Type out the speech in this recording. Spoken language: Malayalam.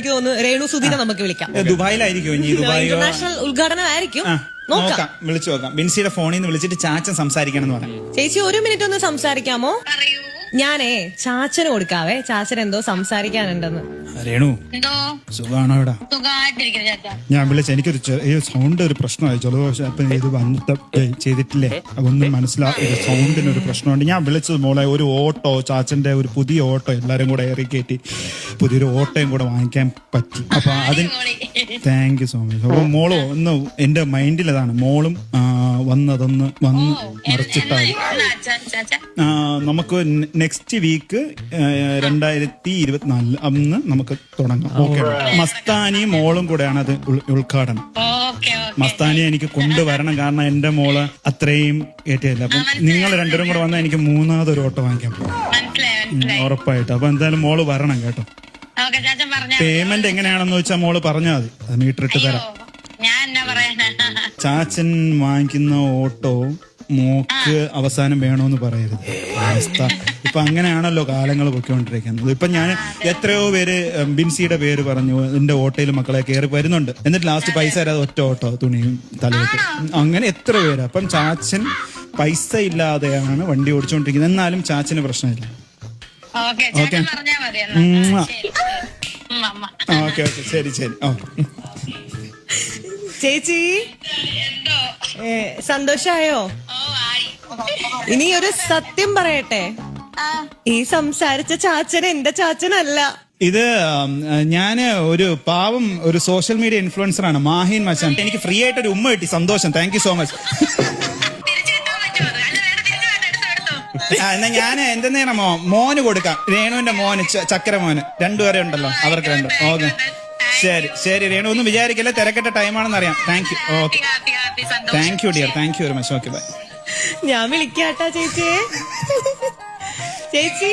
എനിക്ക് തോന്നുന്നു രേണു സുധീനെ നമുക്ക് വിളിക്കാം. ദുബായിലായിരിക്കും ഇനി. ദുബായ് ഇന്റർനാഷണൽ ഉദ്ഘാടനം ആയിരിക്കും. നോക്കാം, വിളിച്ചു നോക്കാം. ബിൻസിയുടെ ഫോണിൽ നിന്ന് വിളിച്ചിട്ട് ചാച്ചൻ സംസാരിക്കണം എന്ന് പറയാം. ചേച്ചി 1 മിനിറ്റ് ഒന്ന് സംസാരിക്കാമോ? ഞാനേ ചാച്ചന് കൊടുക്കാവേ, ചാച്ചൻ എന്തോ സംസാരിക്കാനുണ്ടെന്ന്. രേണു സുഖാണോ? ഇവിടെ ഞാൻ വിളിച്ച എനിക്കൊരു സൗണ്ട് ഒരു പ്രശ്നമായി. ജലദോഷം ഇപ്പം ഇത് വന്നിട്ട് ചെയ്തിട്ടില്ലേ, അതൊന്നും മനസ്സിലാക്കി. സൗണ്ടിനൊരു പ്രശ്നമുണ്ട്. ഞാൻ വിളിച്ചത് മോളെ ഒരു ഓട്ടോ, ചാച്ചന്റെ ഒരു പുതിയ ഓട്ടോ എല്ലാരും കൂടെ ഏറി കയറ്റി പുതിയൊരു ഓട്ടോയും കൂടെ വാങ്ങിക്കാൻ പറ്റി. അപ്പൊ അതിന് താങ്ക് യു സോ മച്ച്. അപ്പൊ മോളോ ഒന്ന് എന്റെ മൈൻഡിൽ അതാണ്, മോളും വന്നതൊന്ന് വന്ന് മറിച്ചിട്ടാൽ നമുക്ക് നെക്സ്റ്റ് വീക്ക് 2024 അന്ന് നമുക്ക് തുടങ്ങാം. ഓക്കെ. മസ്താനി മോളും കൂടെയാണ് അത് ഉദ്ഘാടനം. മസ്താനി എനിക്ക് കൊണ്ടുവരണം, കാരണം എന്റെ മോള് അത്രയും ഏറ്റിയല്ല. അപ്പം നിങ്ങൾ രണ്ടുപേരും കൂടെ വന്നാൽ എനിക്ക് 3ാമതൊരു ഓട്ടോ വാങ്ങിക്കാൻ പോകും ഉറപ്പായിട്ട്. അപ്പൊ എന്തായാലും മോള് വരണം കേട്ടോ. പേയ്മെന്റ് എങ്ങനെയാണെന്ന് വെച്ചാൽ മോള് പറഞ്ഞാൽ മതി, അത് മീറ്റർ ഇട്ട് തരാം. ചാച്ചൻ വാങ്ങിക്കുന്ന ഓട്ടോ മോക്ക് അവസാനം വേണോന്ന് പറയരുത്. അവസ്ഥ ഇപ്പൊ അങ്ങനെയാണല്ലോ കാലങ്ങൾ പൊയ്ക്കൊണ്ടിരിക്കുന്നത്. ഇപ്പൊ ഞാൻ എത്രയോ പേര് ബിൻസിയുടെ പേര് പറഞ്ഞു, എന്റെ ഓട്ടോയിൽ മക്കളെ കയറി വരുന്നുണ്ട്, എന്നിട്ട് ലാസ്റ്റ് പൈസ തരാതെ ഒറ്റ ഓട്ടോ തുണിയും തലയിട്ട്, അങ്ങനെ എത്ര പേര്. അപ്പം ചാച്ചൻ പൈസ ഇല്ലാതെയാണ് വണ്ടി ഓടിച്ചോണ്ടിരിക്കുന്നത്. എന്നാലും ചാച്ചന് പ്രശ്നമില്ല. ഓക്കെ ഓക്കെ ഓക്കെ ശരി ശരി. ചേച്ചി സന്തോഷായോ? ഇനി ഒരു സത്യം പറയട്ടെ, ഈ സംസാരിച്ച ചാച്ചൻ എന്റെ ചാച്ചനല്ല. ഇത് ഞാന് ഒരു പാവം ഒരു സോഷ്യൽ മീഡിയ ഇൻഫ്ലുവൻസർ ആണ്, മാഹിൻ മച്ചാൻ. എനിക്ക് ഫ്രീ ആയിട്ട് ഒരു ഉമ്മ കിട്ടി, സന്തോഷം. Thank you so much. എന്നാ ഞാൻ എന്തെന്നേണമോ മോന് കൊടുക്കാം, രേണുവിന്റെ മോന്, ചക്കര മോന്, 2 പേരെ ഉണ്ടല്ലോ, അവർക്ക് 2. ഓക്കെ ശരി ശരി രേണു, ഒന്നും വിചാരിക്കല്ലേ, തിരക്കിട്ട ടൈമാണെന്ന് അറിയാം. Thank you. Okay thank you dear, thank you very much. Okay bye. ഞാൻ വിളിക്കാട്ടാ ചേച്ചി. ചേച്ചി